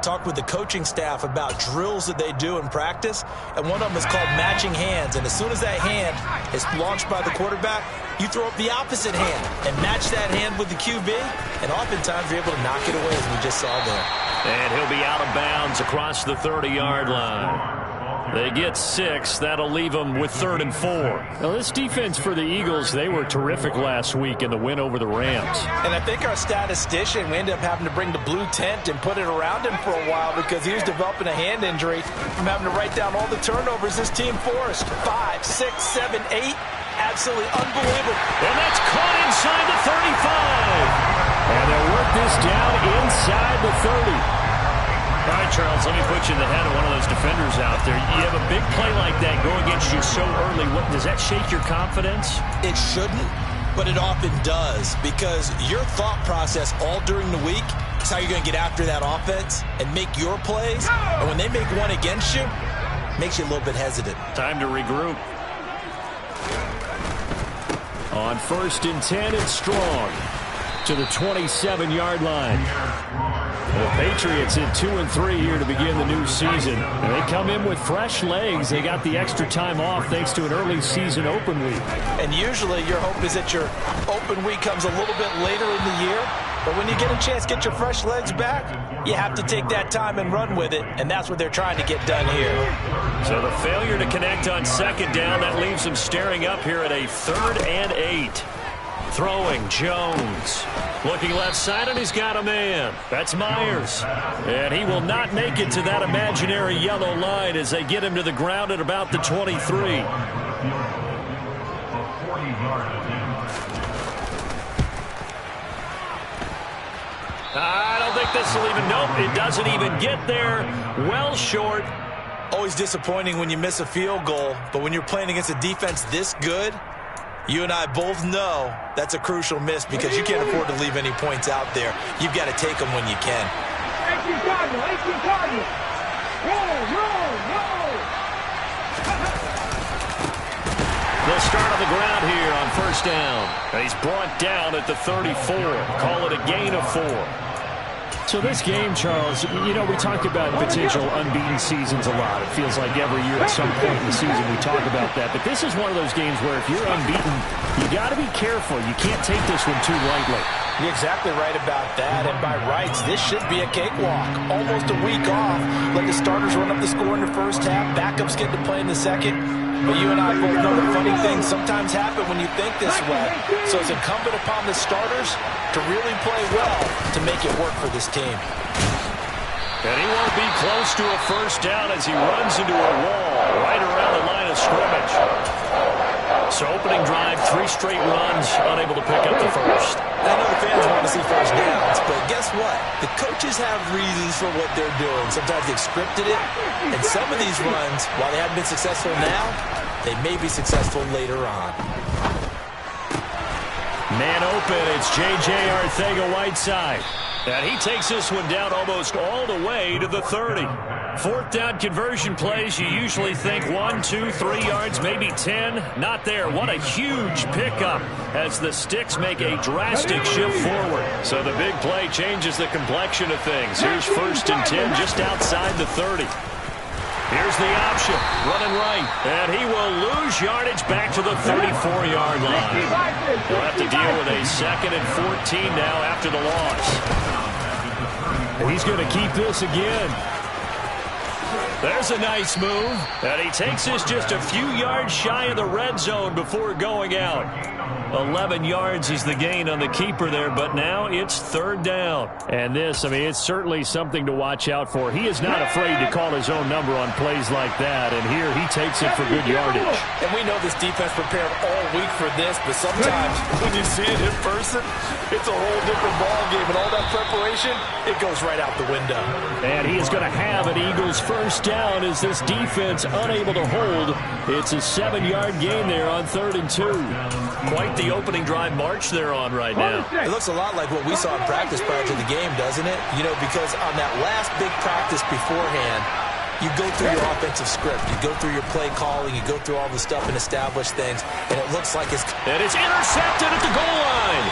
Talked with the coaching staff about drills that they do in practice, and one of them is called matching hands. And as soon as that hand is launched by the quarterback, you throw up the opposite hand and match that hand with the QB, and oftentimes you're able to knock it away, as we just saw there. And he'll be out of bounds across the 30-yard line. They get 6. That'll leave them with 3rd and 4. Now, this defense for the Eagles, they were terrific last week in the win over the Rams. And I think our statistician, we ended up having to bring the blue tent and put it around him for a while because he was developing a hand injury from having to write down all the turnovers this team forced. 5, 6, 7, 8. Absolutely unbelievable. And that's caught inside the 35. And they'll work this down inside the 30. All right, Charles, let me put you in the head of one of those defenders out there. You have a big play like that go against you so early. Does that shake your confidence? It shouldn't, but it often does, because your thought process all during the week is how you're going to get after that offense and make your plays. And when they make one against you, it makes you a little bit hesitant. Time to regroup. On 1st and 10, it's Strong to the 27-yard line. The Patriots in 2-3 here to begin the new season. And they come in with fresh legs. They got the extra time off thanks to an early season open week. And usually your hope is that your open week comes a little bit later in the year. But when you get a chance to get your fresh legs back, you have to take that time and run with it. And that's what they're trying to get done here. So the failure to connect on 2nd down, that leaves them staring up here at a 3rd and 8. Throwing, Jones. Looking left side, and he's got a man. That's Myers. And he will not make it to that imaginary yellow line as they get him to the ground at about the 23. I don't think this will even, nope, it doesn't even get there. Well short. Always disappointing when you miss a field goal, but when you're playing against a defense this good, you and I both know that's a crucial miss because you can't afford to leave any points out there. You've got to take them when you can. They'll start on the ground here on 1st down. And he's brought down at the 34. Call it a gain of 4. So this game, Charles, you know, we talk about potential unbeaten seasons a lot. It feels like every year at some point in the season we talk about that. But this is one of those games where if you're unbeaten, you got to be careful. You can't take this one too lightly. You're exactly right about that. And by rights, this should be a cakewalk. Almost a week off. Let the starters run up the score in the first half. Backups get to play in the second. But you and I both know the funny things sometimes happen when you think this way. So it's incumbent upon the starters to really play well to make it work for this team. And he won't be close to a 1st down as he runs into a wall right around the line of scrimmage. So opening drive, 3 straight runs, unable to pick up the 1st. I know the fans want to see 1st downs, but guess what? The coaches have reasons for what they're doing. Sometimes they've scripted it, and some of these runs, while they haven't been successful now, they may be successful later on. Man open, it's J.J. Arcega-Whiteside. And he takes this one down almost all the way to the 30. 4th down conversion plays, you usually think 1, 2, 3 yards, maybe 10. Not there. What a huge pickup as the Sticks make a drastic shift forward. So the big play changes the complexion of things. Here's 1st and 10 just outside the 30. Here's the option, running right, and he will lose yardage back to the 34-yard line. He'll have to deal with a 2nd and 14 now after the loss. He's going to keep this again. There's a nice move, and he takes this just a few yards shy of the red zone before going out. 11 yards is the gain on the keeper there, but now it's 3rd down. And this, I mean, it's certainly something to watch out for. He is not afraid to call his own number on plays like that, and here he takes it for good yardage. And we know this defense prepared all week for this, but sometimes when you see it in person, it's a whole different ballgame, and all that preparation, it goes right out the window. And he is going to have an Eagles 1st down as this defense unable to hold. It's a 7-yard gain there on 3rd and 2. Quite the opening drive march they're on right now. It looks a lot like what we saw in practice prior to the game, doesn't it? You know, because on that last big practice beforehand, you go through your offensive script, you go through your play calling, you go through all the stuff and establish things, and it looks like it's... And it's intercepted at the goal line.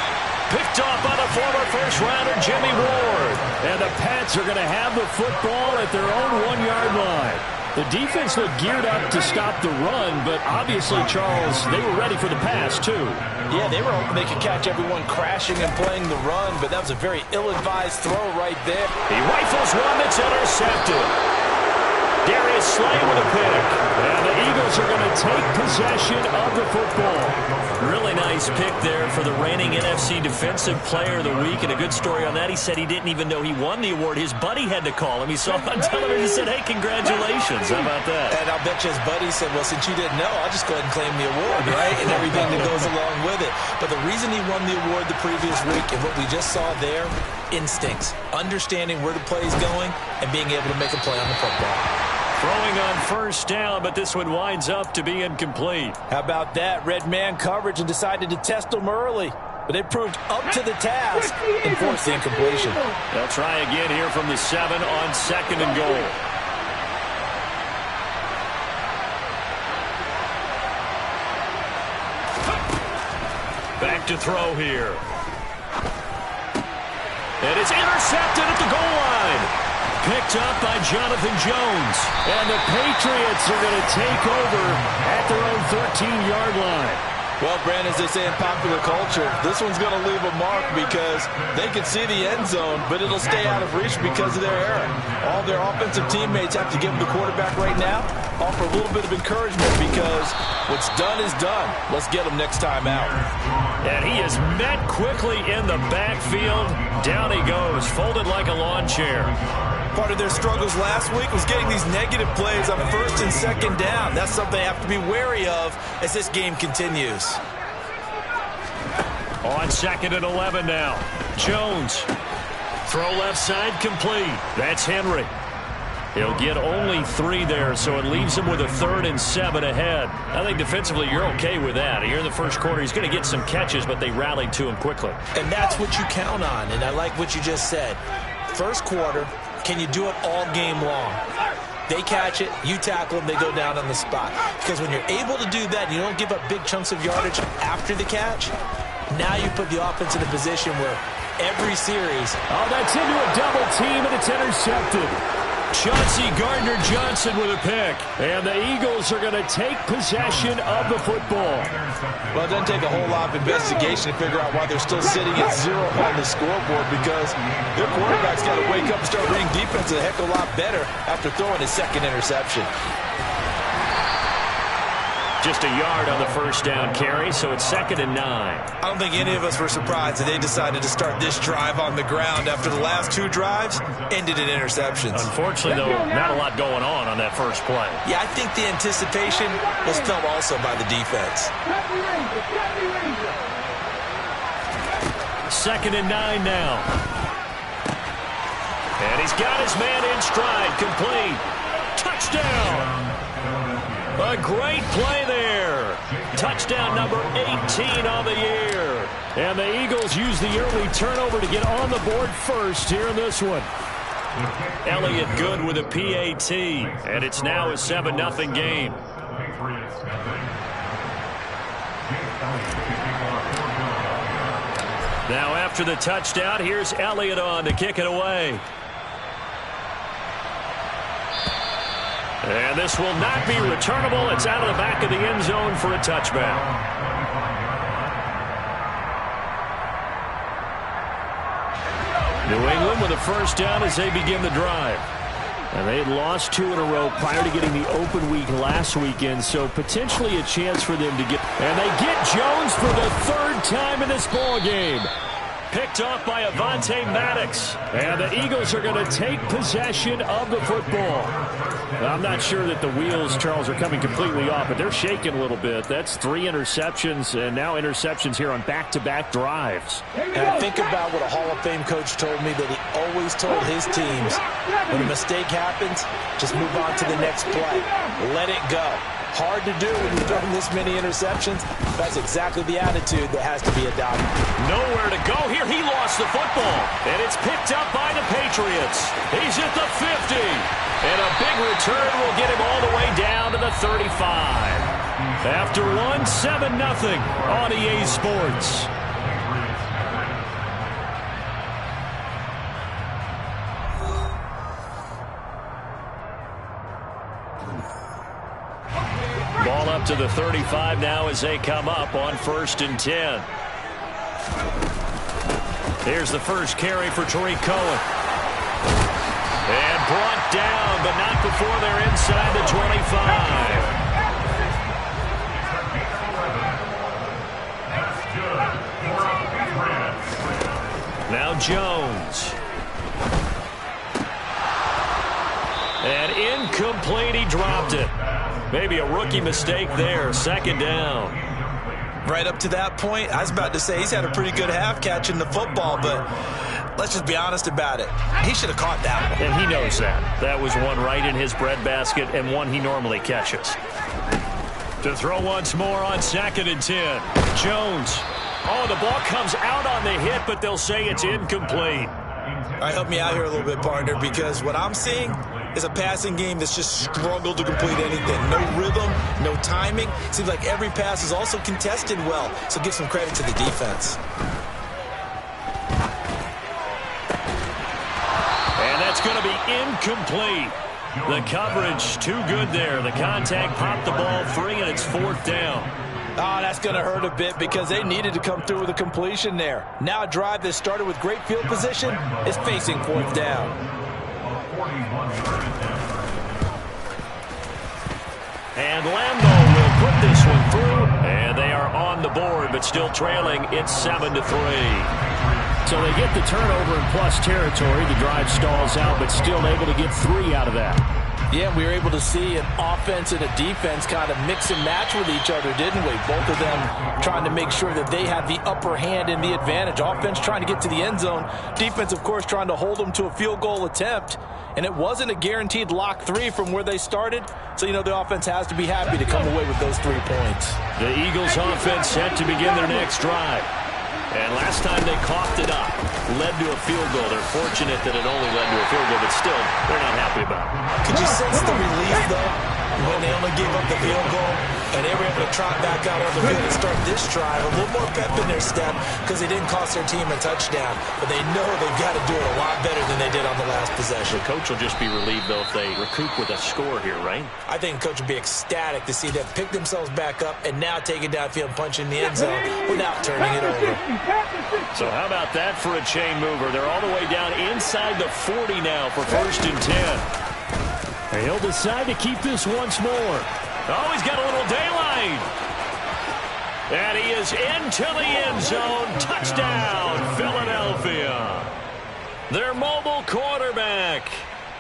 Picked off by the former first-rounder Jimmy Ward. And the Pats are going to have the football at their own 1-yard line. The defense looked geared up to stop the run, but obviously, Charles, they were ready for the pass, too. Yeah, they were hoping they could catch everyone crashing and playing the run, but that was a very ill-advised throw right there. He rifles one that's intercepted. Darius Slay with a pick. And the Eagles are going to take possession of the football. Really nice pick there for the reigning NFC Defensive Player of the Week. And a good story on that. He said he didn't even know he won the award. His buddy had to call him. He saw him on television and said, hey, congratulations. How about that? And I'll bet you his buddy said, well, since you didn't know, I'll just go ahead and claim the award, right? And everything that goes along with it. But the reason he won the award the previous week and what we just saw there, instincts, understanding where the play is going and being able to make a play on the football. Throwing on first down, but this one winds up to be incomplete. How about that? Red man coverage and decided to test them early. But they proved up to the task and forced the incompletion. They'll try again here from the 7 on 2nd and goal. Back to throw here. And it's intercepted at the goal line. Picked up by Jonathan Jones. And the Patriots are going to take over at their own 13-yard line. Well, Brandon, as they say in popular culture, this one's going to leave a mark because they can see the end zone, but it'll stay out of reach because of their error. All their offensive teammates have to give the quarterback right now, offer a little bit of encouragement because what's done is done. Let's get them next time out. And he is met quickly in the backfield. Down he goes, folded like a lawn chair. Part of their struggles last week was getting these negative plays on 1st and 2nd down. That's something they have to be wary of as this game continues. On 2nd and 11 now. Jones. Throw left side complete. That's Henry. He'll get only 3 there, so it leaves him with a 3rd and 7 ahead. I think defensively you're okay with that. Here in the first quarter, he's going to get some catches, but they rallied to him quickly. And that's what you count on, and I like what you just said. First quarter, can you do it all game long? They catch it, you tackle them, they go down on the spot. Because when you're able to do that, you don't give up big chunks of yardage after the catch, now you put the offense in a position where every series... Oh, that's into a double team, and it's intercepted. Chauncey Gardner-Johnson with a pick. And the Eagles are going to take possession of the football. Well, it doesn't take a whole lot of investigation to figure out why they're still sitting at 0 on the scoreboard because their quarterback's got to wake up and start reading defense a heck of a lot better after throwing his 2nd interception. Just a yard on the first down carry, so it's 2nd and 9. I don't think any of us were surprised that they decided to start this drive on the ground after the last 2 drives ended in interceptions. Unfortunately, though, not a lot going on that first play. Yeah, I think the anticipation was felt also by the defense. 2nd and 9 now. And he's got his man in stride, complete. Touchdown! A great play there. Touchdown number 18 on the year. And the Eagles use the early turnover to get on the board first here in this one. Elliott good with a PAT. And it's now a 7-0 game. Now after the touchdown, here's Elliott on to kick it away. And this will not be returnable. It's out of the back of the end zone for a touchback. New England with a first down as they begin the drive. And they had lost 2 in a row prior to getting the open week last weekend, so potentially a chance for them to get... And they get Jones for the 3rd time in this ball game. Picked off by Avonte Maddox. And the Eagles are going to take possession of the football. I'm not sure that the wheels, Charles, are coming completely off, but they're shaking a little bit. That's 3 interceptions, and now interceptions here on back-to-back drives. And I think about what a Hall of Fame coach told me that he always told his teams, when a mistake happens, just move on to the next play. Let it go. Hard to do when you're throwing this many interceptions. That's exactly the attitude that has to be adopted. Nowhere to go here. He lost the football. And it's picked up by the Patriots. He's at the 50. And a big return will get him all the way down to the 35. After one, 7-0 on EA Sports. Ball up to the 35 now as they come up on 1st and 10. Here's the first carry for Tariq Cohen. And brought down, but not before they're inside the 25. Now Jones. And incomplete, he dropped it. Maybe a rookie mistake there, 2nd down. Right up to that point, I was about to say he's had a pretty good half catching the football, but let's just be honest about it. He should have caught that one. And he knows that. That was one right in his breadbasket and one he normally catches. To throw once more on 2nd and 10. Jones. Oh, the ball comes out on the hit, but they'll say it's incomplete. All right, help me out here a little bit, partner, because what I'm seeing is a passing game that's just struggled to complete anything. No rhythm, no timing. Seems like every pass is also contested well, so give some credit to the defense. And that's going to be incomplete. The coverage too good there. The contact popped the ball free, and it's 4th down. Oh, that's going to hurt a bit because they needed to come through with a completion there. Now a drive that started with great field position is facing 4th down. And Lambeau will put this one through, and they are on the board, but still trailing. It's 7-3. So they get the turnover in plus territory. The drive stalls out, but still able to get 3 out of that. Yeah, we were able to see an offense and a defense kind of mix and match with each other, didn't we? Both of them trying to make sure that they had the upper hand and the advantage. Offense trying to get to the end zone. Defense, of course, trying to hold them to a field goal attempt. And it wasn't a guaranteed lock 3 from where they started. So, you know, the offense has to be happy to come away with those 3 points. The Eagles offense set to begin their next drive. And last time they coughed it up, led to a field goal. They're fortunate that it only led to a field goal, but still, they're not happy about it. Could you sense the relief, though, when they only gave up the field goal and they were able to trot back out on the field and start this drive? A little more pep in their step because they didn't cost their team a touchdown, but they know they've got to do it a lot better than they did on the last possession. The coach will just be relieved, though, if they recoup with a score here, right? I think the coach will be ecstatic to see them pick themselves back up and now take it downfield and punch in the end zone without turning it over. So how about that for a chain mover? They're all the way down inside the 40 now for 1st and 10. And he'll decide to keep this once more. Oh, he's got a little daylight. And he is into the end zone. Touchdown, Philadelphia. Their mobile quarterback,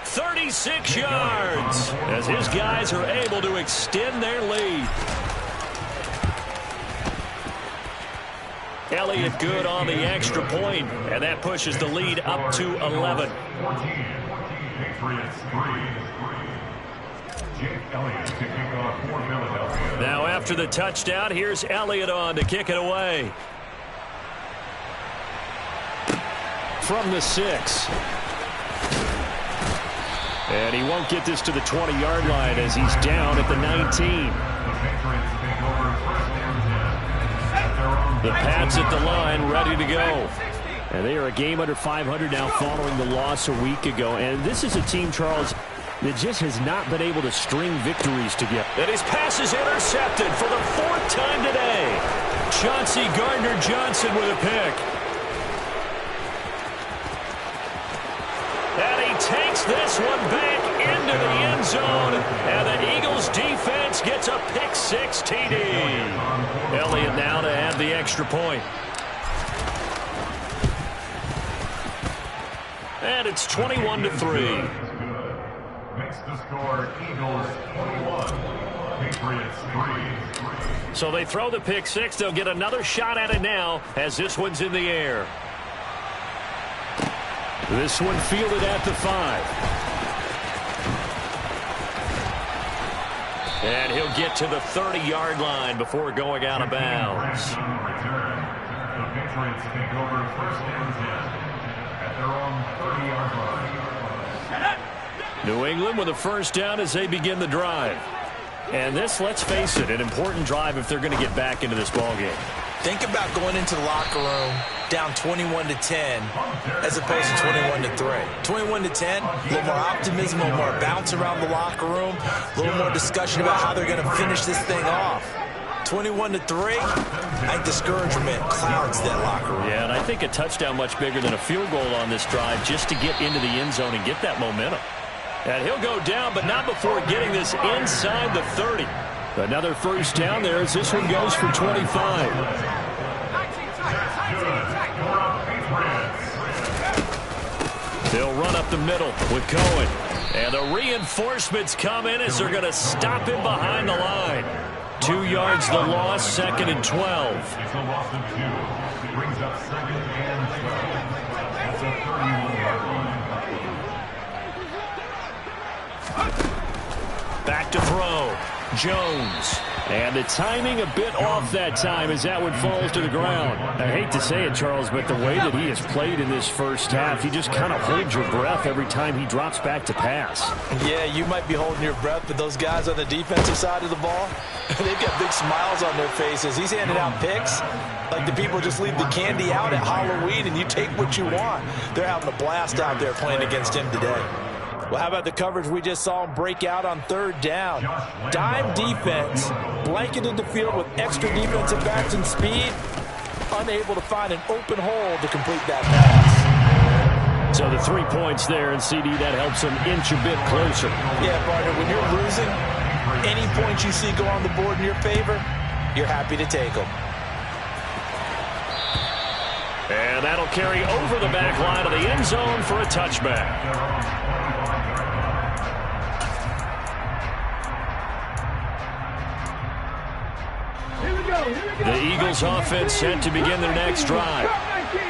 36 yards, as his guys are able to extend their lead. Elliott good on the extra point, and that pushes the lead up to 11. Now after the touchdown, here's Elliott on to kick it away. From the 6. And he won't get this to the 20-yard line as he's down at the 19. The Pats at the line, ready to go. And they are a game under 500 now following the loss a week ago. And this is a team, Charles, that just has not been able to string victories together. And his pass is intercepted for the 4th time today. Chauncey Gardner-Johnson with a pick. And he takes this one back into the end zone. And the Eagles defense gets a pick-6 TD. Elliott now to add the extra point. And it's 21-3. Makes the score Eagles 21, Patriots 3. So they throw the pick-6. They'll get another shot at it now as this one's in the air. This one fielded at the 5. And he'll get to the 30-yard line before going out of bounds. The Patriots take over 1st and 10 at their own 30-yard line. New England with a 1st down as they begin the drive. And this, let's face it, an important drive if they're going to get back into this ballgame. Think about going into the locker room down 21-10 as opposed to 21-3. 21-10, a little more optimism, a little more bounce around the locker room, a little more discussion about how they're going to finish this thing off. 21-3, I think discouragement clouds that locker room. Yeah, and I think a touchdown much bigger than a field goal on this drive just to get into the end zone and get that momentum. And he'll go down, but not before getting this inside the 30. Another first down there as this one goes for 25. They'll run up the middle with Cohen. And the reinforcements come in as they're going to stop him behind the line. 2 yards the loss, 2nd and 12. It's a loss of 2. Brings up 2nd and 12. That's a 31-yard line. Back to throw. Jones. And the timing a bit off that time as that one falls to the ground. I hate to say it, Charles, but the way that he has played in this first half, you just kind of hold your breath every time he drops back to pass. Yeah, you might be holding your breath, but those guys on the defensive side of the ball, they've got big smiles on their faces. He's handing out picks like the people just leave the candy out at Halloween and you take what you want. They're having a blast out there playing against him today. Well, how about the coverage we just saw him break out on 3rd down? Dime defense, blanketed the field with extra defensive backs and speed, unable to find an open hole to complete that pass. So the 3 points there, and CD, that helps him inch a bit closer. Yeah, partner, when you're losing, any points you see go on the board in your favor, you're happy to take them. And that'll carry over the back line of the end zone for a touchback. The Eagles offense set to begin their next drive.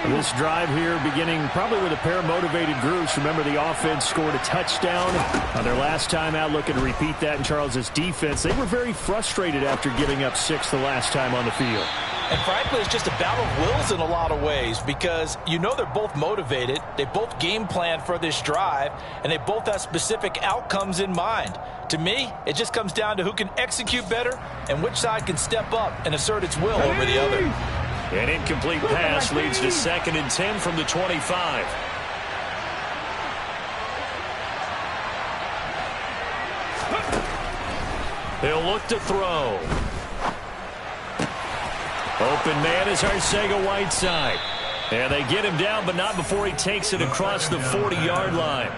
This drive here beginning probably with a pair of motivated groups. Remember, the offense scored a touchdown on their last time out, looking to repeat that in Charles's defense. They were very frustrated after giving up 6 the last time on the field. And frankly, it's just a battle of wills in a lot of ways because you know they're both motivated, they both game plan for this drive, and they both have specific outcomes in mind. To me, it just comes down to who can execute better and which side can step up and assert its will over the other. An incomplete pass leads to 2nd and 10 from the 25. He'll look to throw. Open man is Arcega-Whiteside. And they get him down, but not before he takes it across the 40-yard line.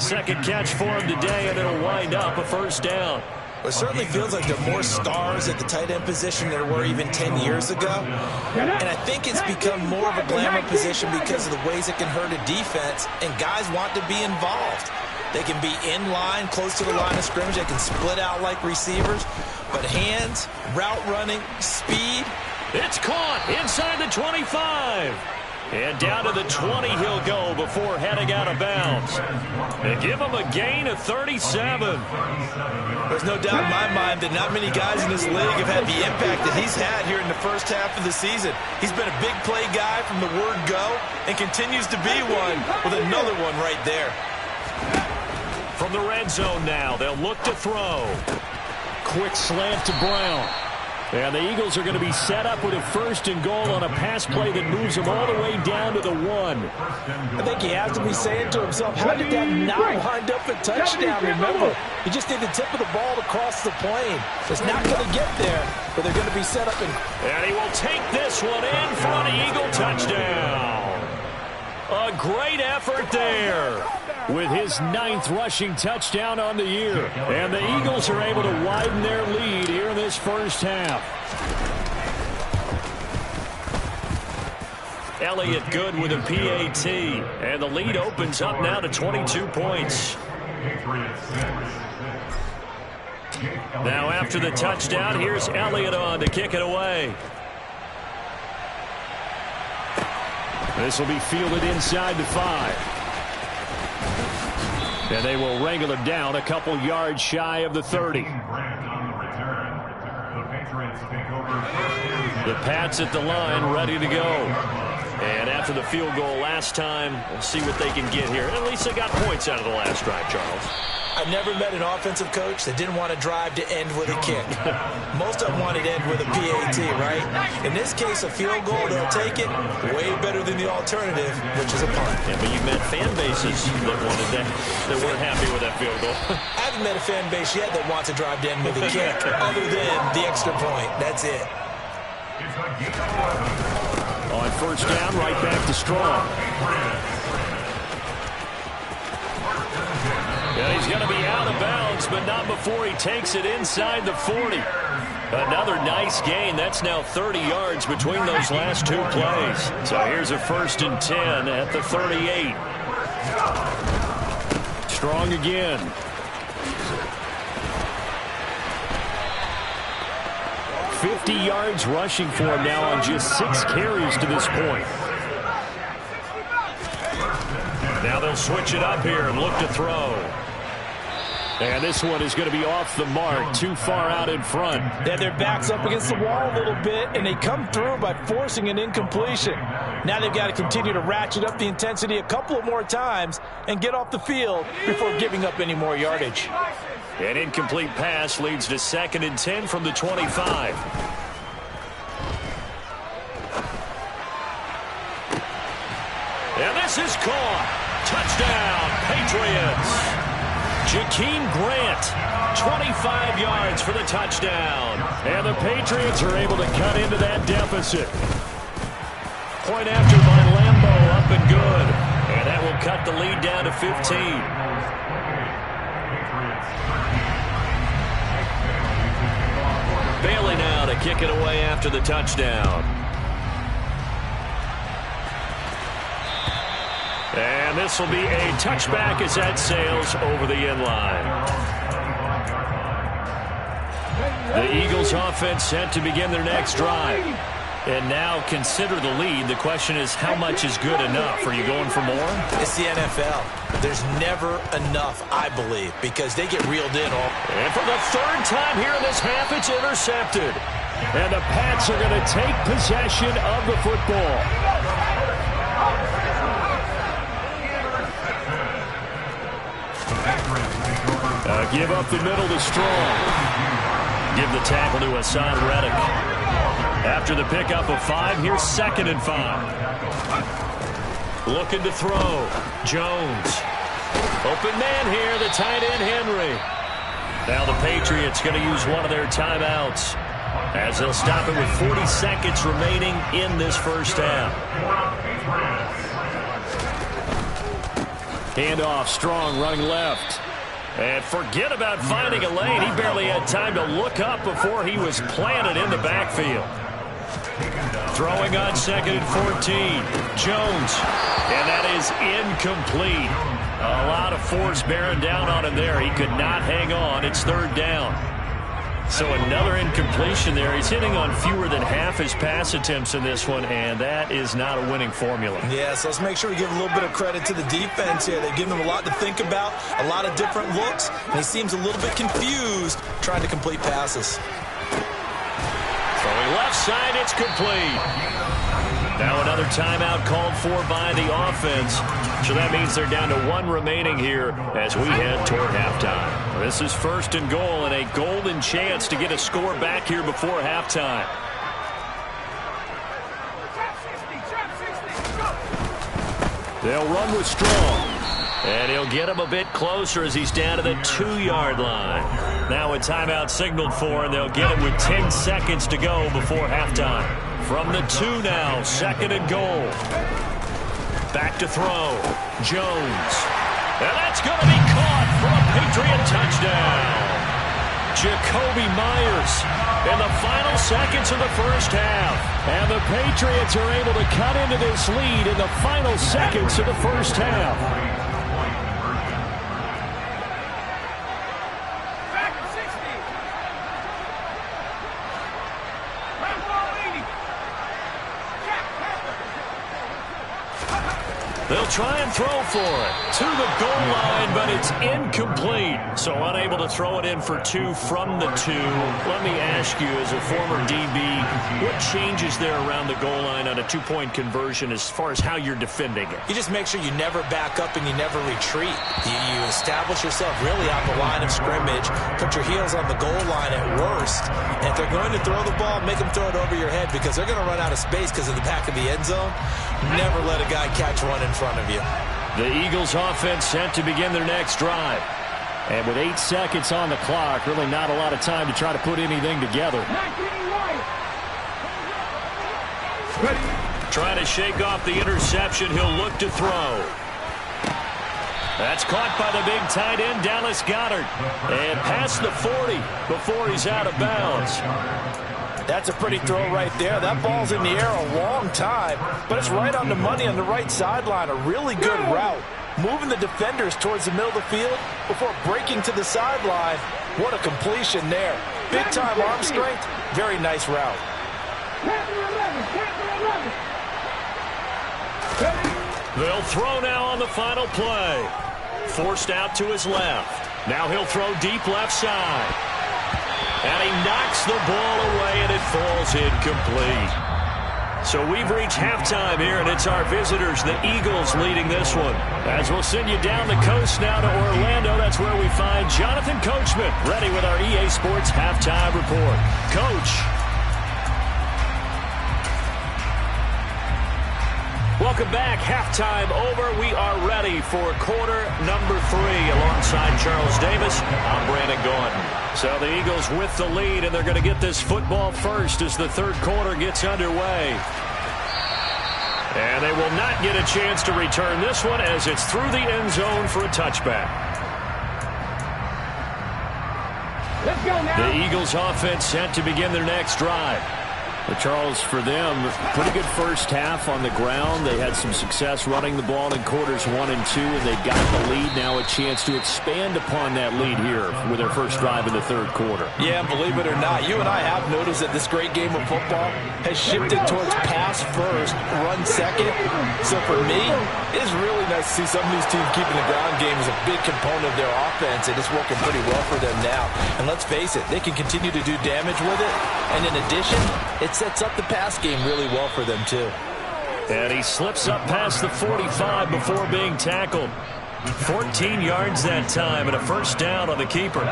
Second catch for him today, and it'll wind up a first down. It certainly feels like there are more stars at the tight end position than there were even 10 years ago. And I think it's become more of a glamour position because of the ways it can hurt a defense, and guys want to be involved. They can be in line, close to the line of scrimmage. They can split out like receivers. But hands, route running, speed. It's caught inside the 25. And down to the 20 he'll go before heading out of bounds. They give him a gain of 37. There's no doubt in my mind that not many guys in this league have had the impact that he's had here in the first half of the season. He's been a big play guy from the word go and continues to be one with another one right there. From the red zone now, they'll look to throw. Quick slant to Brown. And the Eagles are going to be set up with a 1st and goal on a pass play that moves them all the way down to the 1. I think he has to be saying to himself, how did that not wind up a touchdown? Remember, he just did the tip of the ball across the plane. It's not going to get there, but they're going to be set up. And he will take this one in for an Eagle touchdown. A great effort there with his 9th rushing touchdown on the year. And the Eagles are able to widen their lead here in this first half. Elliott good with a PAT. And the lead opens up now to 22 points. Now after the touchdown, here's Elliott on to kick it away. This will be fielded inside the 5. And they will wrangle him down a couple yards shy of the 30. The Pats at the line, ready to go. And after the field goal last time, we'll see what they can get here. At least they got points out of the last drive, Charles. I never met an offensive coach that didn't want to drive to end with a kick. Most of them wanted to end with a PAT, right? In this case, a field goal, they'll take it. Way better than the alternative, which is a punt. Yeah, but you've met fan bases that wanted that weren't happy with that field goal. I haven't met a fan base yet that wants to drive to end with a kick, other than the extra point. That's it. On first down, right back to Strong. Yeah, he's going to be out of bounds, but not before he takes it inside the 40. Another nice gain. That's now 30 yards between those last two plays. So here's a 1st and 10 at the 38. Strong again. $50 yards rushing for him now on just 6 carries to this point. Now they'll switch it up here and look to throw. And this one is going to be off the mark, too far out in front. Yeah, their back's up against the wall a little bit, and they come through by forcing an incompletion. Now they've got to continue to ratchet up the intensity a couple of more times and get off the field before giving up any more yardage. An incomplete pass leads to 2nd and 10 from the 25. And this is caught. Touchdown, Patriots. Jakeem Grant, 25 yards for the touchdown. And the Patriots are able to cut into that deficit. Point after by Lambeau, up and good. And that will cut the lead down to 15. Bailey now to kick it away after the touchdown. And this will be a touchback as that sails over the end line. The Eagles offense set to begin their next drive. And now consider the lead. The question is, how much is good enough? Are you going for more? It's the NFL. There's never enough, I believe, because they get reeled in. And for the 3rd time here in this half, it's intercepted. And the Pats are going to take possession of the football. Give up the middle to Strong. Give the tackle to Hassan Reddick. After the pickup of 5, here's 2nd and 5. Looking to throw. Jones. Open man here, the tight end Henry. Now the Patriots going to use one of their timeouts as they'll stop it with 40 seconds remaining in this first half. Handoff, Strong running left. And forget about finding a lane. He barely had time to look up before he was planted in the backfield. Throwing on 2nd and 14. Jones. And that is incomplete. A lot of force bearing down on him there. He could not hang on. It's 3rd down. So another incompletion there. He's hitting on fewer than half his pass attempts in this one, and that is not a winning formula. Yeah, so let's make sure we give a little bit of credit to the defense here. They've given him a lot to think about, a lot of different looks, and he seems a little bit confused trying to complete passes. Throwing left side, it's complete. Now another timeout called for by the offense. So that means they're down to 1 remaining here as we head toward halftime. This is 1st and goal and a golden chance to get a score back here before halftime. They'll run with Strong. And he'll get him a bit closer as he's down to the 2-yard line. Now a timeout signaled for, and they'll get it with 10 seconds to go before halftime. From the 2 now, 2nd and goal. Back to throw. Jones. And that's going to be caught for a Patriot touchdown. Jacoby Myers in the final seconds of the first half. And the Patriots are able to cut into this lead in the final seconds of the first half. They'll try and throw for it to the goal line, but it's incomplete. So unable to throw it in for 2 from the 2. Let me ask you, as a former DB, what changes there around the goal line on a 2-point conversion as far as how you're defending it? You just make sure you never back up and you never retreat. You establish yourself really on the line of scrimmage, put your heels on the goal line at worst, and if they're going to throw the ball, make them throw it over your head because they're going to run out of space because of the back of the end zone. Never let a guy catch one in front of you. The Eagles offense set to begin their next drive. And with 8 seconds on the clock, really not a lot of time to try to put anything together. Trying to shake off the interception. He'll look to throw. That's caught by the big tight end, Dallas Goedert. And past the 40 before he's out of bounds. That's a pretty throw right there. That ball's in the air a long time, but it's right on the money on the right sideline. A really good route. Moving the defenders towards the middle of the field before breaking to the sideline. What a completion there. Big-time arm strength. Very nice route. They'll throw now on the final play. Forced out to his left. Now he'll throw deep left side. And he knocks the ball away, and it falls incomplete. So we've reached halftime here, and it's our visitors, the Eagles, leading this one. As we'll send you down the coast now to Orlando, that's where we find Jonathan Coachman, ready with our EA Sports Halftime Report. Coach. Welcome back. Halftime over. We are ready for quarter number 3. Alongside Charles Davis, I'm Brandon Gordon. So the Eagles with the lead, and they're going to get this football first as the third quarter gets underway. And they will not get a chance to return this one as it's through the end zone for a touchback. Let's go now. The Eagles offense set to begin their next drive. But Charles, for them, pretty good first half on the ground. They had some success running the ball in quarters 1 and 2, and they've got the lead now, a chance to expand upon that lead here with their first drive in the third quarter. Yeah, believe it or not, you and I have noticed that this great game of football has shifted towards pass first, run second. So for me, it is really nice to see some of these teams keeping the ground game as a big component of their offense, and it's working pretty well for them now. And let's face it, they can continue to do damage with it, and in addition, it sets up the pass game really well for them, too. And he slips up past the 45 before being tackled. 14 yards that time and a first down on the keeper.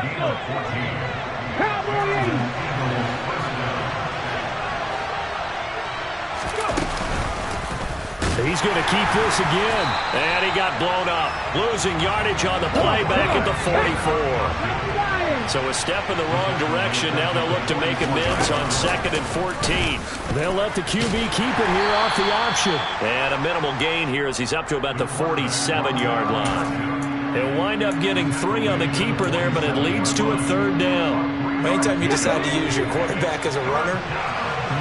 He's going to keep this again. And he got blown up. Losing yardage on the play back at the 44. So a step in the wrong direction. Now they'll look to make amends on 2nd and 14. They'll let the QB keep it here off the option. And a minimal gain here as he's up to about the 47-yard line. He'll wind up getting 3 on the keeper there, but it leads to a third down. Anytime you decide to use your quarterback as a runner,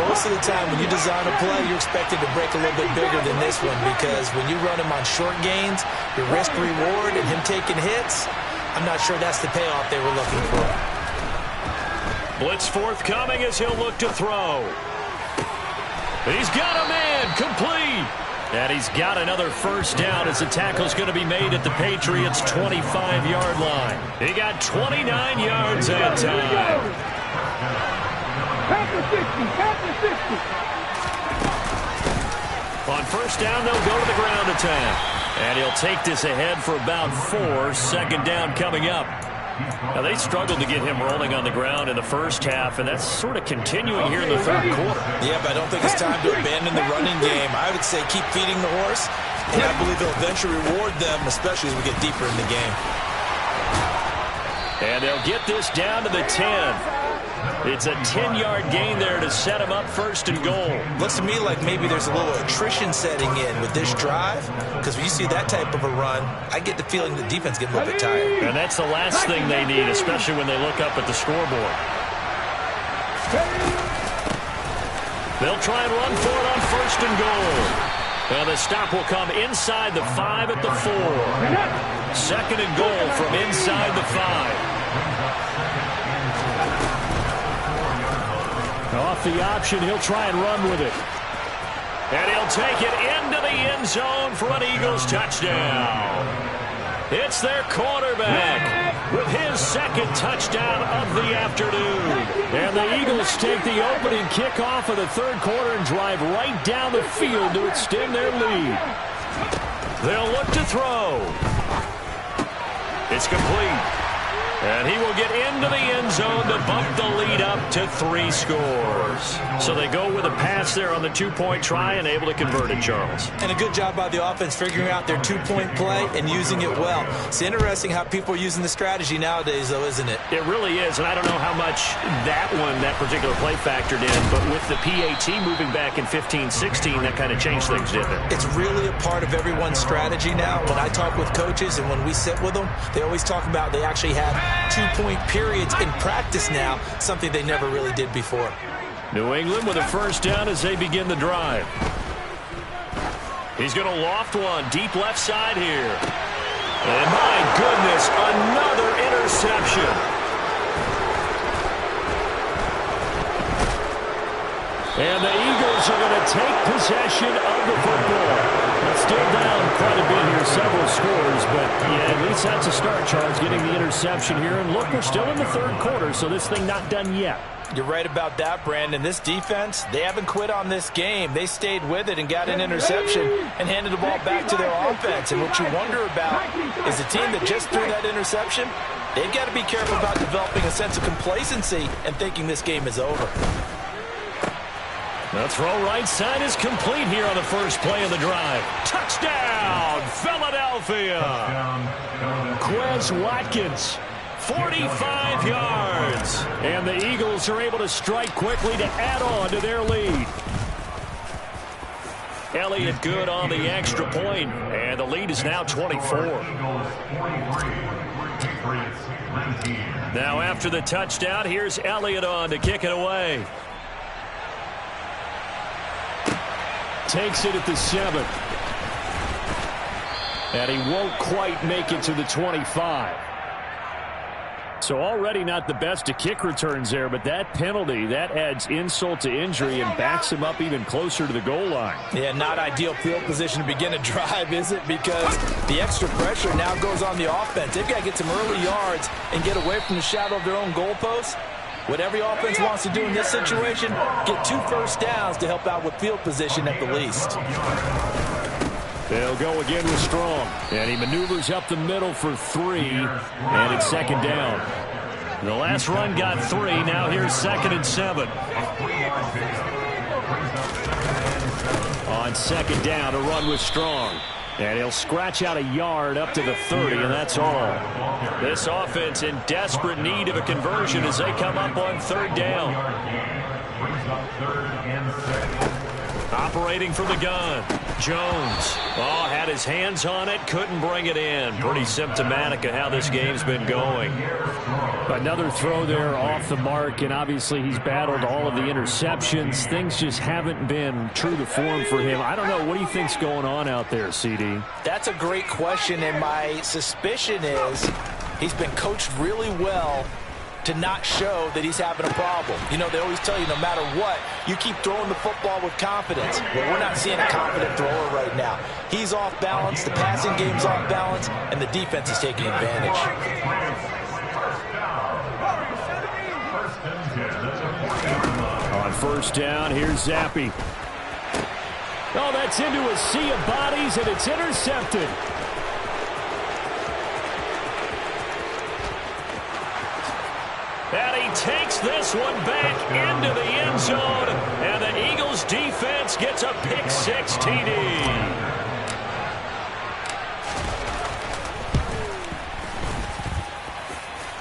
most of the time when you design a play, you're expected to break a little bit bigger than this one because when you run him on short gains, your risk-reward and him taking hits, I'm not sure that's the payoff they were looking for. Blitz forthcoming as he'll look to throw. He's got a man, complete. And he's got another first down as the tackle's going to be made at the Patriots' 25-yard line. He got 29 yards that time. On first down, they'll go to the ground attack. And he'll take this ahead for about 4. Second down coming up. Now, they struggled to get him rolling on the ground in the first half, and that's sort of continuing here in the third quarter. Yeah, but I don't think it's time to abandon the running game. I would say keep feeding the horse, and I believe they'll eventually reward them, especially as we get deeper in the game. And they'll get this down to the 10. It's a 10-yard gain there to set him up first and goal. Looks to me like maybe there's a little attrition setting in with this drive, because when you see that type of a run, I get the feeling the defense gets a little bit tired. And that's the last thing they need, especially when they look up at the scoreboard. They'll try and run for it on first and goal. And the stop will come inside the 5 at the 4. Second and goal from inside the 5. Off the option, he'll try and run with it. And he'll take it into the end zone for an Eagles touchdown. It's their quarterback with his second touchdown of the afternoon. And the Eagles take the opening kickoff of the third quarter and drive right down the field to extend their lead. They'll look to throw. It's complete. And he will get into the end zone to bump the lead up to 3 scores. So they go with a pass there on the 2-point try and able to convert it, Charles. And a good job by the offense figuring out their 2-point play and using it well. It's interesting how people are using the strategy nowadays, though, isn't it? It really is, and I don't know how much that particular play factored in, but with the PAT moving back in 15-16, that kind of changed things, didn't it? It's really a part of everyone's strategy now. When I talk with coaches and when we sit with them, they always talk about they actually have 2-point periods in practice now, something they never really did before. New England with a first down as they begin the drive. He's going to loft one deep left side here. And my goodness, another interception. And the Eagles are going to take possession of the football. Still down quite a bit here, several scores, but yeah, at least that's a start, Charles, getting the interception here. And look, we're still in the third quarter, so this thing not done yet. You're right about that, Brandon. This defense, they haven't quit on this game. They stayed with it and got an interception and handed the ball back to their offense. And what you wonder about is the team that just threw that interception, they've got to be careful about developing a sense of complacency and thinking this game is over. The throw right side is complete here on the first play of the drive. Touchdown, Philadelphia. Quez Watkins, 45 yards. And the Eagles are able to strike quickly to add on to their lead. Elliott good on the extra point, and the lead is now 24. Now after the touchdown, here's Elliott on to kick it away. Takes it at the 7. And he won't quite make it to the 25. So already not the best of kick returns there, but that penalty, that adds insult to injury and backs him up even closer to the goal line. Yeah, not ideal field position to begin a drive, is it? Because the extra pressure now goes on the offense. They've got to get some early yards and get away from the shadow of their own goalposts. What every offense wants to do in this situation, get 2 first downs to help out with field position at the least. They'll go again with Strong. And he maneuvers up the middle for 3. And it's second down. The last run got 3. Now here's 2nd and 7. On second down, to run with Strong. And he'll scratch out a yard up to the 30, and that's all. This offense in desperate need of a conversion as they come up on 3rd down. Operating from the gun. Jones. Oh, had his hands on it, couldn't bring it in. Pretty symptomatic of how this game's been going. Another throw there off the mark, and obviously he's battled all of the interceptions. Things just haven't been true to form for him. I don't know. What do you think's going on out there, CD? That's a great question, and my suspicion is he's been coached really well to not show that he's having a problem. You know, they always tell you no matter what, you keep throwing the football with confidence. Well, we're not seeing a confident thrower right now. He's off balance, the passing game's off balance, and the defense is taking advantage. On first down, here's Zappi. Oh, that's into a sea of bodies, and it's intercepted. And he takes this one back into the end zone, and the Eagles defense gets a pick-6 TD.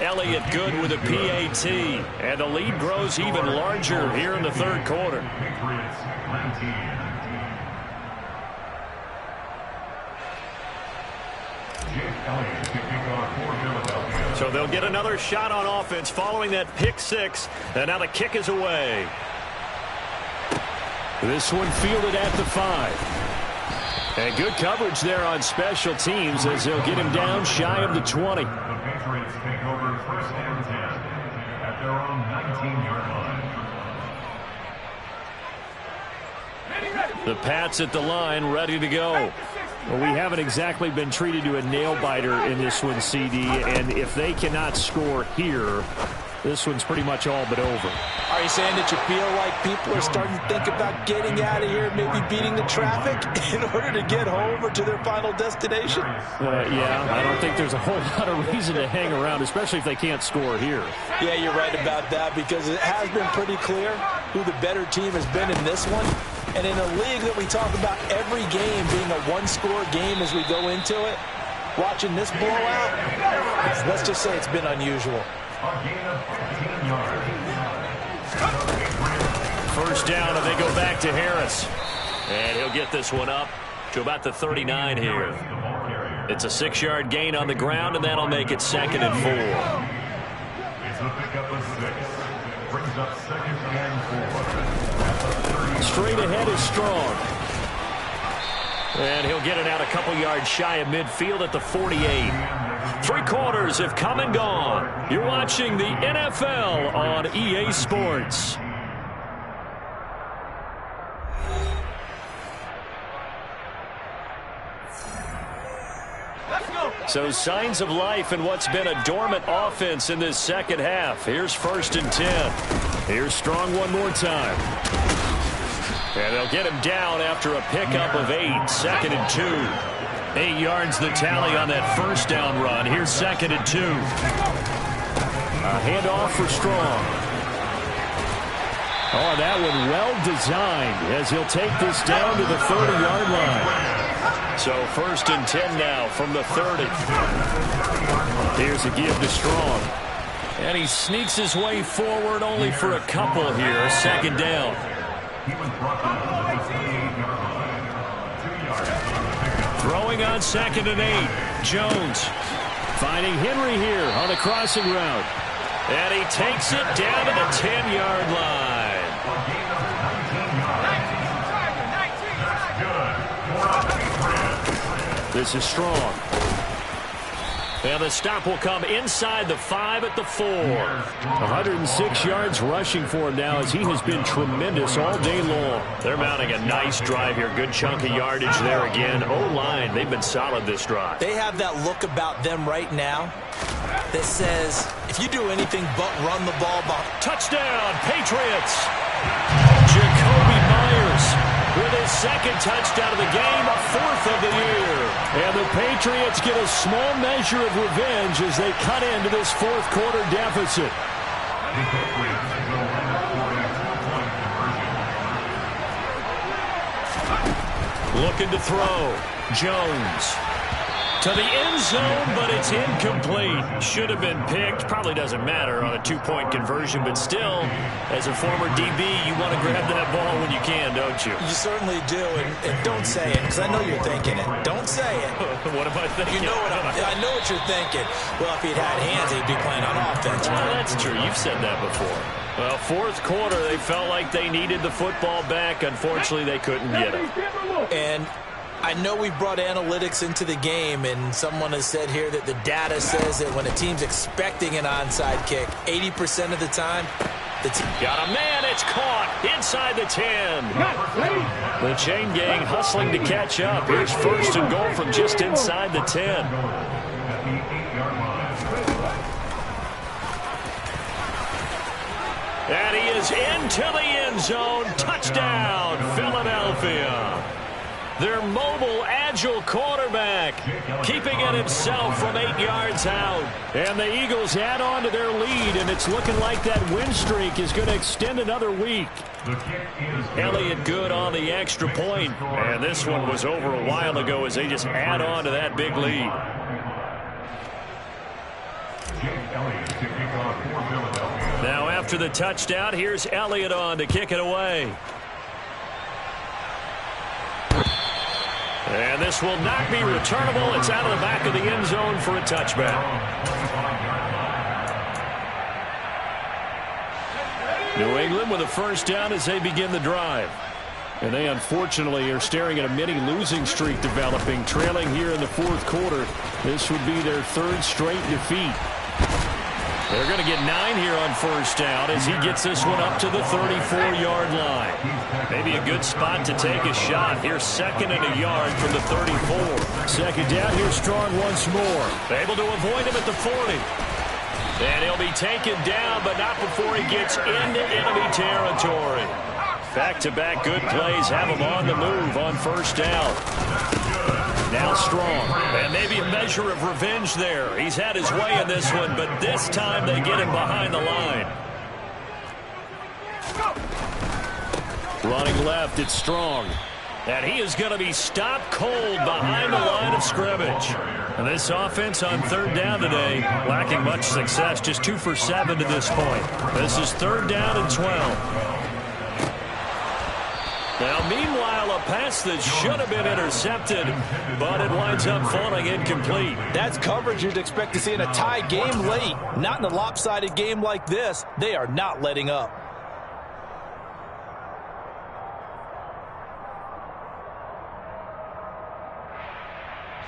Elliott good with a PAT, and the lead grows even larger here in the third quarter. So they'll get another shot on offense following that pick-6, and now the kick is away. This one fielded at the 5. And good coverage there on special teams as they'll get him down shy of the 20. The Patriots take over 1st and 10 at their own 19-yard line. The Pats at the line, ready to go. Well, we haven't exactly been treated to a nail-biter in this one, CD, and if they cannot score here, this one's pretty much all but over. Are you saying that you feel like people are starting to think about getting out of here, maybe beating the traffic in order to get home or to their final destination? Yeah, I don't think there's a whole lot of reason to hang around, especially if they can't score here. Yeah, you're right about that, because it has been pretty clear who the better team has been in this one. And in a league that we talk about every game being a one-score game as we go into it, watching this blowout, let's just say it's been unusual. First down, and they go back to Harris. And he'll get this one up to about the 39 here. It's a 6-yard gain on the ground, and that'll make it 2nd and 4. It's a pickup of 6. Brings up 2nd and 4. Straight ahead is Strong. And he'll get it out a couple yards shy of midfield at the 48. 3 quarters have come and gone. You're watching the NFL on EA Sports. So signs of life in what's been a dormant offense in this second half. Here's 1st and 10. Here's Strong one more time. And they'll get him down after a pickup of 8. 2nd and 2. 8 yards the tally on that first down run. Here's 2nd and 2. A handoff for Strong. Oh, that one well designed as he'll take this down to the 30-yard line. So 1st and 10 now from the 30. Here's a give to Strong. And he sneaks his way forward only for a couple here. 2nd down. Throwing on 2nd and 8. Jones finding Henry here on the crossing route. And he takes it down to the 10-yard line. This is Strong. And the stop will come inside the 5 at the 4. 106 yards rushing for him now as he has been tremendous all day long. They're mounting a nice drive here. Good chunk of yardage there again. O-line, they've been solid this drive. They have that look about them right now that says, if you do anything but run the ball, touchdown, Patriots. Jacoby Myers with his 2nd touchdown of the game, a 4th of the year. And the Patriots get a small measure of revenge as they cut into this 4th quarter deficit. Looking to throw. Jones to the end zone, but it's incomplete. Should have been picked. Probably doesn't matter on a 2-point conversion, but still, as a former DB, you want to grab that ball when you can, don't you? You certainly do, and don't say it, because I know you're thinking it. Don't say it. What am I thinking? You know what I know what you're thinking. Well, if he'd had hands, he'd be playing on offense. Well, that's true. You've said that before. Well, 4th quarter, they felt like they needed the football back. Unfortunately, they couldn't get it. And I know we brought analytics into the game, and someone has said here that the data says that when a team's expecting an onside kick, 80% of the time, the team got a man. It's caught inside the 10. The chain gang hustling to catch up. Here's 1st and goal from just inside the 10. And he is into the end zone. Touchdown, Philadelphia. Their mobile, agile quarterback keeping it himself from 8 yards out. And the Eagles add on to their lead, and it's looking like that win streak is going to extend another week. Elliott good on the extra point. And this one was over a while ago as they just add on to that big lead. Now after the touchdown, here's Elliott on to kick it away. And this will not be returnable. It's out of the back of the end zone for a touchback. New England with a 1st down as they begin the drive. And they unfortunately are staring at a mini losing streak developing, trailing here in the 4th quarter. This would be their 3rd straight defeat. They're going to get 9 here on first down as he gets this one up to the 34-yard line. Maybe a good spot to take a shot. Here's 2nd and a yard from the 34. Second down, here's Strong once more. Able to avoid him at the 40. And he'll be taken down, but not before he gets into enemy territory. Back-to-back good plays have him on the move on first down. Now Strong, and maybe a measure of revenge there. He's had his way in this one, but this time they get him behind the line. Running left, it's Strong. And he is going to be stopped cold behind the line of scrimmage. And this offense on third down today, lacking much success, just 2 for 7 to this point. This is 3rd down and 12. Now, meanwhile, a pass that should have been intercepted, but it winds up falling incomplete. That's coverage you'd expect to see in a tie game late. Not in a lopsided game like this. They are not letting up.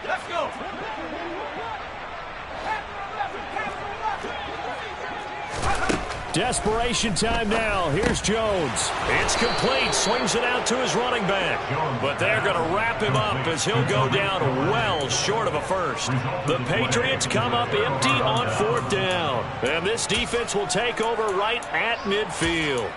Let's go. Desperation time now. Here's Jones. It's complete. Swings it out to his running back. But they're going to wrap him up as he'll go down well short of a first. The Patriots come up empty on 4th down. And this defense will take over right at midfield.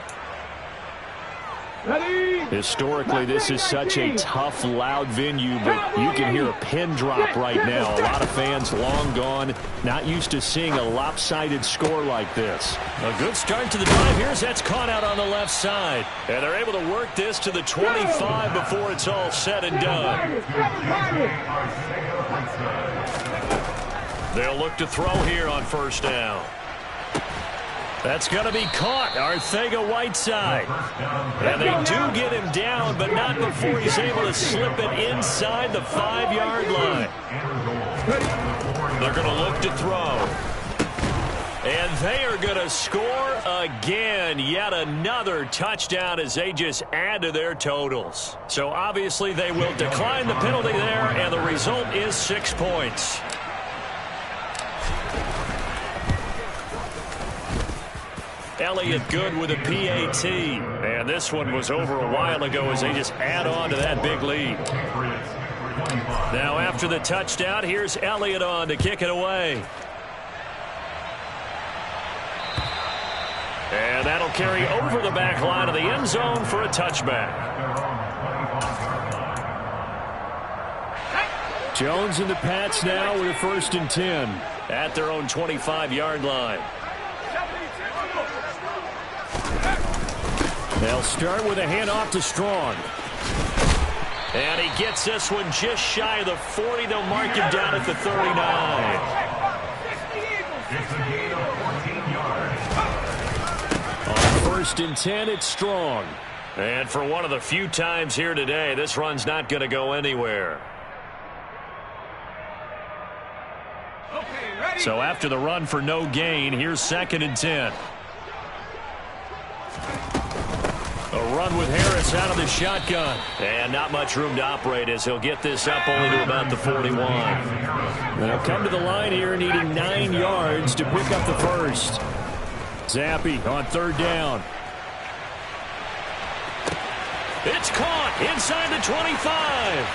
Historically, this is such a tough, loud venue, but you can hear a pin drop right now. A lot of fans long gone, not used to seeing a lopsided score like this. A good start to the drive. Here's that's caught out on the left side. And they're able to work this to the 25 before it's all said and done. They'll look to throw here on first down. That's going to be caught. Arcega-Whiteside. And they do get him down, but not before he's able to slip it inside the 5-yard line. They're going to look to throw. And they are going to score again. Yet another touchdown as they just add to their totals. So obviously they will decline the penalty there, and the result is 6 points. Elliott good with a PAT. And this one was over a while ago as they just add on to that big lead. Now after the touchdown, here's Elliott on to kick it away. And that'll carry over the back line of the end zone for a touchback. Jones and the Pats now with a 1st and 10 at their own 25-yard line. They'll start with a handoff to Strong. And he gets this one just shy of the 40. They'll mark him down at the 39. On 1st and 10, it's Strong. And for one of the few times here today, this run's not going to go anywhere. So after the run for no gain, here's 2nd and 10. A run with Harris out of the shotgun. And not much room to operate as he'll get this up only to about the 41. They'll come to the line here needing 9 yards to pick up the first. Zappi on 3rd down. It's caught inside the 25.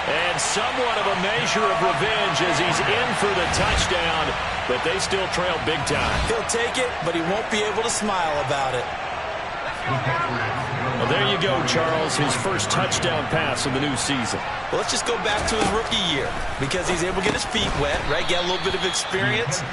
And somewhat of a measure of revenge as he's in for the touchdown. But they still trail big time. He'll take it, but he won't be able to smile about it. Well, there you go, Charles. His first touchdown pass of the new season. Well, let's just go back to his rookie year because he's able to get his feet wet, right? Get a little bit of experience.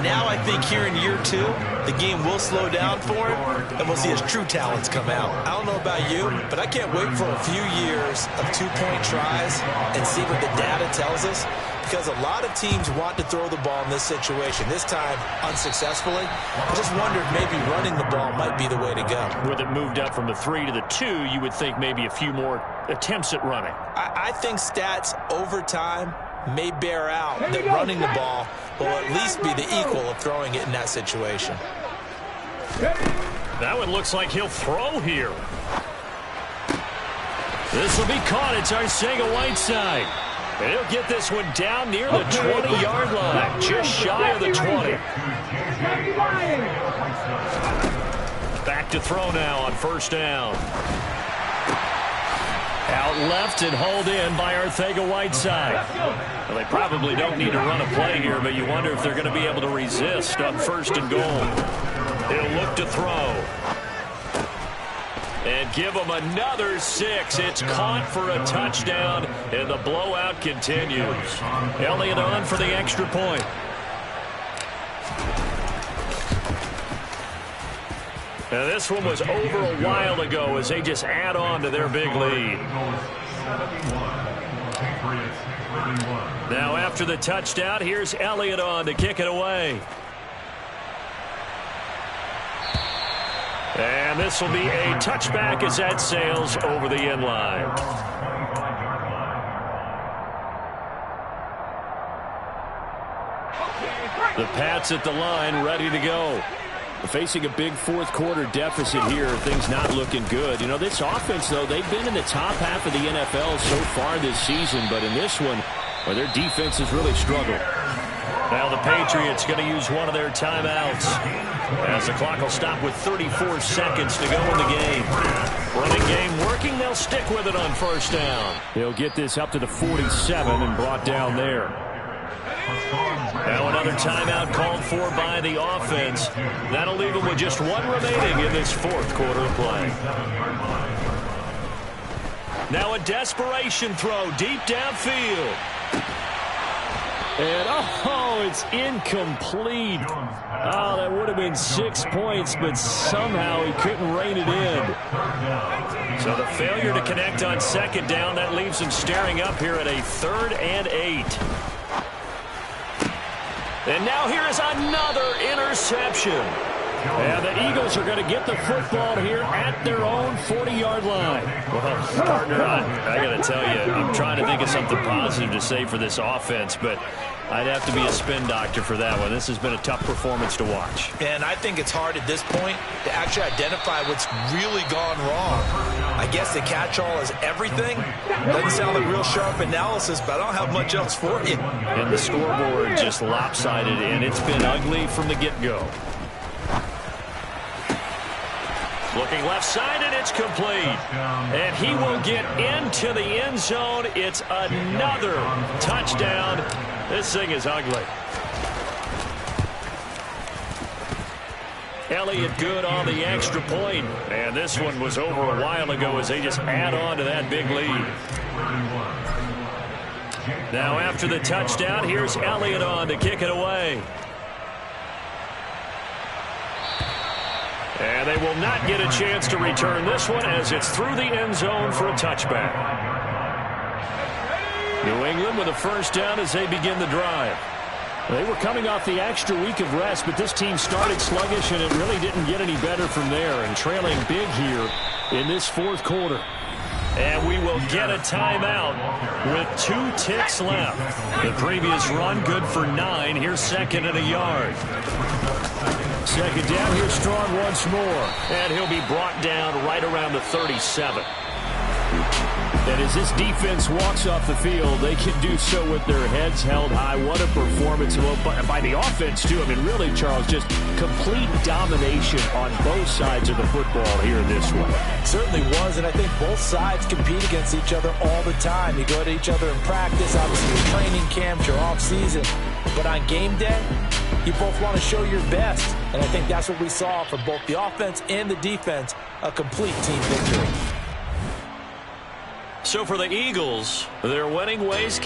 Now I think here in year 2, the game will slow down for him, and we'll see his true talents come out. I don't know about you, but I can't wait for a few years of 2-point tries and see what the data tells us. Because a lot of teams want to throw the ball in this situation. This time, unsuccessfully. I just wondered maybe running the ball might be the way to go. With it moved up from the 3 to the 2, you would think maybe a few more attempts at running. I think stats over time may bear out that running the ball will at least be the equal of throwing it in that situation. That one looks like he'll throw here. This will be caught. It's Arcega-Whiteside. And he'll get this one down near the 20-yard line, just shy of the 20. Back to throw now on first down. Out left and hauled in by Arcega-Whiteside. Well, they probably don't need to run a play here, but you wonder if they're going to be able to resist on first and goal. He'll look to throw. And give them another 6. It's caught for a touchdown, and the blowout continues. Elliott on for the extra point. Now this one was over a while ago as they just add on to their big lead. Now after the touchdown, here's Elliott on to kick it away. And this will be a touchback as that sails over the end line. The Pats at the line, ready to go. Facing a big fourth quarter deficit here, things not looking good. You know, this offense, though, they've been in the top half of the NFL so far this season, but in this one, well, their defense has really struggled. Now the Patriots going to use one of their timeouts as the clock will stop with 34 seconds to go in the game. Running game working, they'll stick with it on first down. They'll get this up to the 47 and brought down there. Now another timeout called for by the offense. That'll leave them with just one remaining in this fourth quarter of play. Now a desperation throw deep downfield. And, oh, it's incomplete. Oh, that would have been 6 points, but somehow he couldn't rein it in. So the failure to connect on second down, that leaves him staring up here at a 3rd and 8. And now here is another interception. And the Eagles are going to get the football here at their own 40-yard line. Well, partner, I got to tell you, I'm trying to think of something positive to say for this offense, but I'd have to be a spin doctor for that one. This has been a tough performance to watch. And I think it's hard at this point to actually identify what's really gone wrong. I guess the catch-all is everything. Doesn't sound like real sharp analysis, but I don't have much else for you. And the scoreboard just lopsided, and it's been ugly from the get-go. Looking left side, and it's complete. And he will get into the end zone. It's another touchdown. This thing is ugly. Elliott good on the extra point. And this one was over a while ago as they just add on to that big lead. Now after the touchdown, here's Elliott on to kick it away. And they will not get a chance to return this one as it's through the end zone for a touchback. New England with a first down as they begin the drive. They were coming off the extra week of rest, but this team started sluggish, and it really didn't get any better from there, and trailing big here in this fourth quarter. And we will get a timeout with 2 ticks left. The previous run good for 9. Here's 2nd and a yard. Second down, here's Strong once more. And he'll be brought down right around the 37. And as this defense walks off the field, they can do so with their heads held high. What a performance by the offense, too. I mean, really, Charles, just complete domination on both sides of the football here in this one. Certainly was, and I think both sides compete against each other all the time. You go to each other in practice, obviously your training camps, your off-season. But on game day, you both want to show your best. And I think that's what we saw for both the offense and the defense, a complete team victory. So for the Eagles, their winning ways